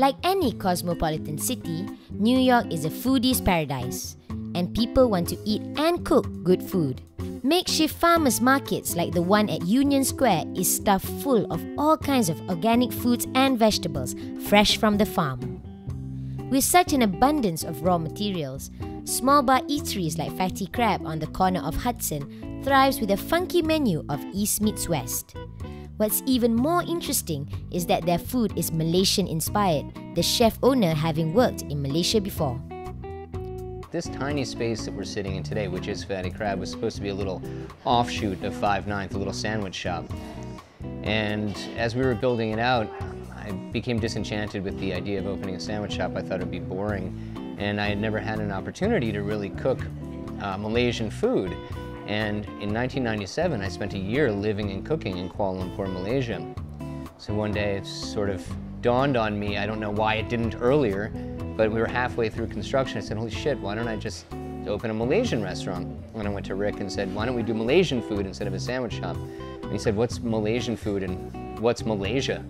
Like any cosmopolitan city, New York is a foodie's paradise, and people want to eat and cook good food. Makeshift farmers markets like the one at Union Square is stuffed full of all kinds of organic foods and vegetables fresh from the farm. With such an abundance of raw materials, small bar eateries like Fatty Crab on the corner of Hudson thrives with a funky menu of East meets West. What's even more interesting is that their food is Malaysian-inspired, the chef-owner having worked in Malaysia before. This tiny space that we're sitting in today, which is Fatty Crab, was supposed to be a little offshoot of 5/9, a little sandwich shop. And as we were building it out, I became disenchanted with the idea of opening a sandwich shop. I thought it would be boring, and I had never had an opportunity to really cook Malaysian food. And in 1997, I spent a year living and cooking in Kuala Lumpur, Malaysia. So one day it sort of dawned on me, I don't know why it didn't earlier, but we were halfway through construction. I said, holy shit, why don't I just open a Malaysian restaurant? And I went to Rick and said, why don't we do Malaysian food instead of a sandwich shop? And he said, what's Malaysian food and what's Malaysia?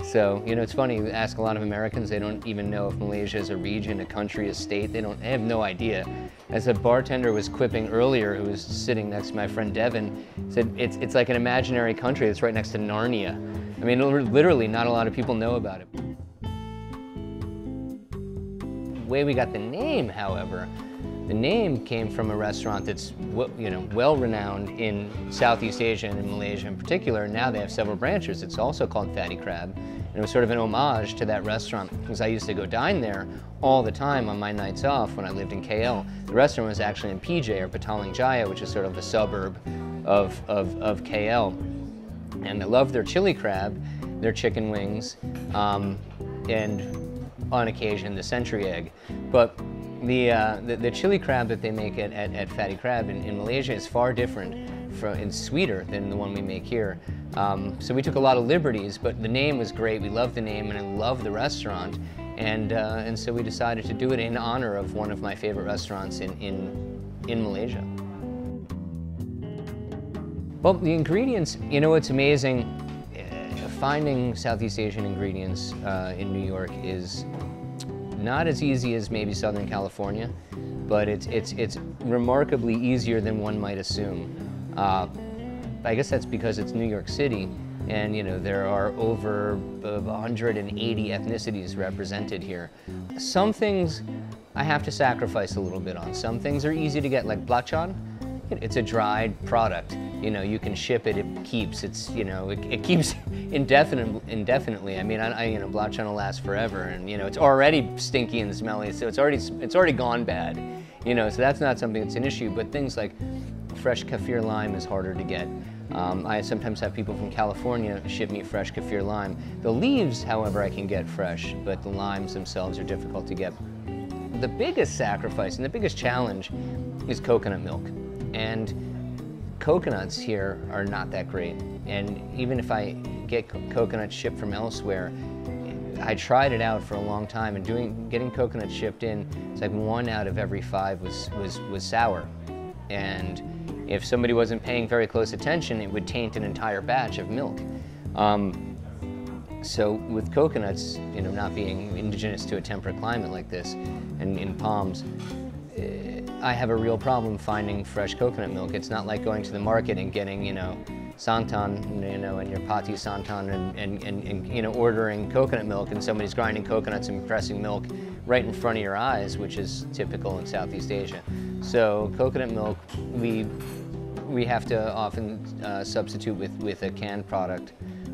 So, you know, it's funny, you ask a lot of Americans, they don't even know if Malaysia is a region, a country, a state. They have no idea. As a bartender was quipping earlier, who was sitting next to my friend Devin, said it's like an imaginary country that's right next to Narnia. I mean, literally, not a lot of people know about it. The way we got the name, however, the name came from a restaurant that's well-renowned in Southeast Asia and in Malaysia in particular. Now they have several branches. It's also called Fatty Crab. And it was sort of an homage to that restaurant because I used to go dine there all the time on my nights off when I lived in KL. The restaurant was actually in PJ, or Petaling Jaya, which is sort of the suburb of KL. And I love their chili crab, their chicken wings, and on occasion the century egg. But the chili crab that they make at Fatty Crab in Malaysia is far different and sweeter than the one we make here. So we took a lot of liberties, but the name was great. We loved the name and I loved the restaurant. And so we decided to do it in honor of one of my favorite restaurants in Malaysia. Well, the ingredients, you know, it's amazing. Finding Southeast Asian ingredients in New York is not as easy as maybe Southern California, but it's remarkably easier than one might assume. I guess that's because it's New York City, and you know there are over 180 ethnicities represented here. Some things I have to sacrifice a little bit on. Some things are easy to get, like belacan. It's a dried product. You know, you can ship it. It keeps. It's it keeps indefinitely. I mean, belacan will last forever, and you know it's already stinky and smelly, so it's already gone bad. You know, so that's not something that's an issue. But things like fresh kaffir lime is harder to get. I sometimes have people from California ship me fresh kaffir lime. The leaves, however, I can get fresh, but the limes themselves are difficult to get. The biggest sacrifice and the biggest challenge is coconut milk. And coconuts here are not that great. And even if I get coconuts shipped from elsewhere, I tried it out for a long time, and getting coconuts shipped in, it's like 1 out of every 5 was sour. And if somebody wasn't paying very close attention, it would taint an entire batch of milk. So with coconuts, you know, not being indigenous to a temperate climate like this, and in palms, I have a real problem finding fresh coconut milk. It's not like going to the market and getting, you know, santan, you know, and your pati santan and you know, ordering coconut milk and somebody's grinding coconuts and pressing milk right in front of your eyes, which is typical in Southeast Asia. So coconut milk, we have to often substitute with a canned product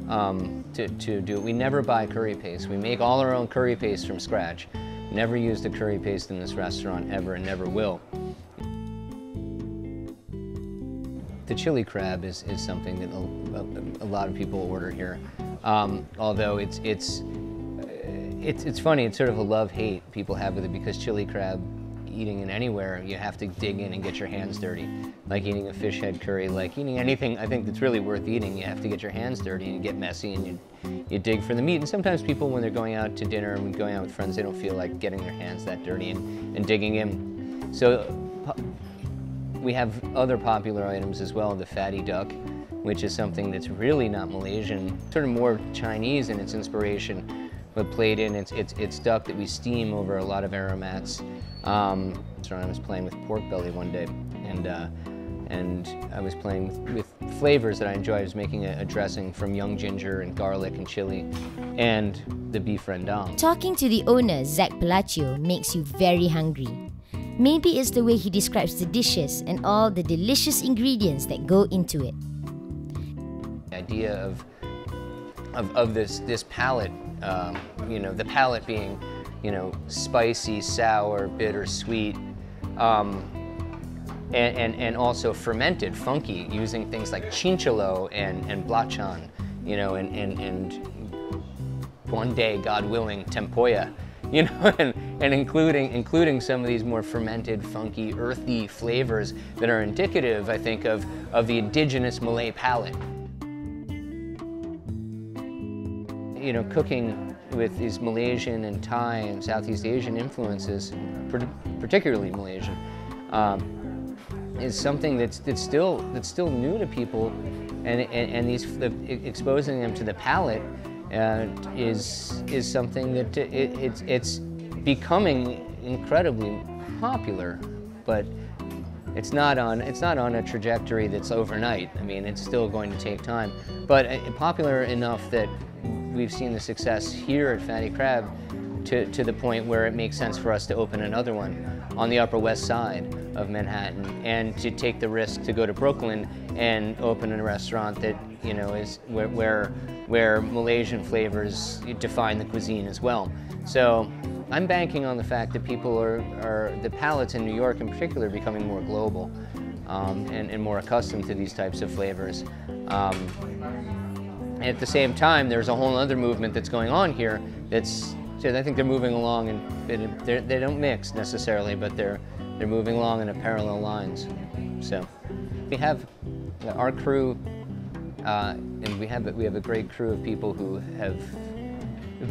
to do it. We never buy curry paste. We make all our own curry paste from scratch. Never used a curry paste in this restaurant ever, and never will. The chili crab is something that a lot of people order here. Although it's funny, it's sort of a love-hate people have with it, because chili crab, eating it anywhere, you have to dig in and get your hands dirty. Like eating a fish head curry, like eating anything I think that's really worth eating, you have to get your hands dirty and get messy, and you dig for the meat. And sometimes people, when they're going out to dinner and going out with friends, they don't feel like getting their hands that dirty and digging in. So we have other popular items as well, the fatty duck, which is something that's really not Malaysian, sort of more Chinese in its inspiration. but played in. It's duck that we steam over a lot of aromats. So I was playing with pork belly one day, and I was playing with flavors that I enjoy. I was making a dressing from young ginger and garlic and chili, and the beef rendang. Talking to the owner, Zach Palacio, makes you very hungry. Maybe it's the way he describes the dishes and all the delicious ingredients that go into it. The idea of this palate, you know, the palate being, you know, spicy, sour, bitter, sweet, and also fermented, funky, using things like chinchillo and blachan, you know, and one day, God willing, tempoya, you know, and including some of these more fermented, funky, earthy flavors that are indicative, I think, of the indigenous Malay palate. You know, cooking with these Malaysian and Thai and Southeast Asian influences, particularly Malaysian, is something that's still new to people, and exposing them to the palate is something that it's becoming incredibly popular, but it's not on a trajectory that's overnight. I mean, it's still going to take time, but popular enough that we've seen the success here at Fatty Crab to the point where it makes sense for us to open another one on the Upper West Side of Manhattan, and to take the risk to go to Brooklyn and open a restaurant that, you know, is where Malaysian flavors define the cuisine as well. So I'm banking on the fact that people the palates in New York in particular, becoming more global, and more accustomed to these types of flavors. At the same time, there's a whole other movement that's going on here I think they're moving along, and they don't mix necessarily, but they're moving along in a parallel lines. So we have our crew, and we have a great crew of people who have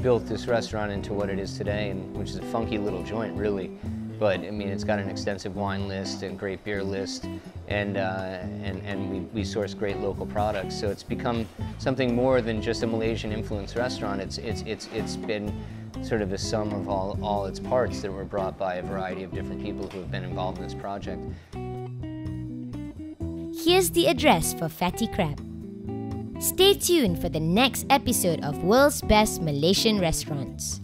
built this restaurant into what it is today, and which is a funky little joint, really. But I mean, it's got an extensive wine list and great beer list, and we source great local products. So it's become something more than just a Malaysian influenced restaurant. It's been sort of the sum of all its parts that were brought by a variety of different people who have been involved in this project. Here's the address for Fatty Crab. Stay tuned for the next episode of World's Best Malaysian Restaurants.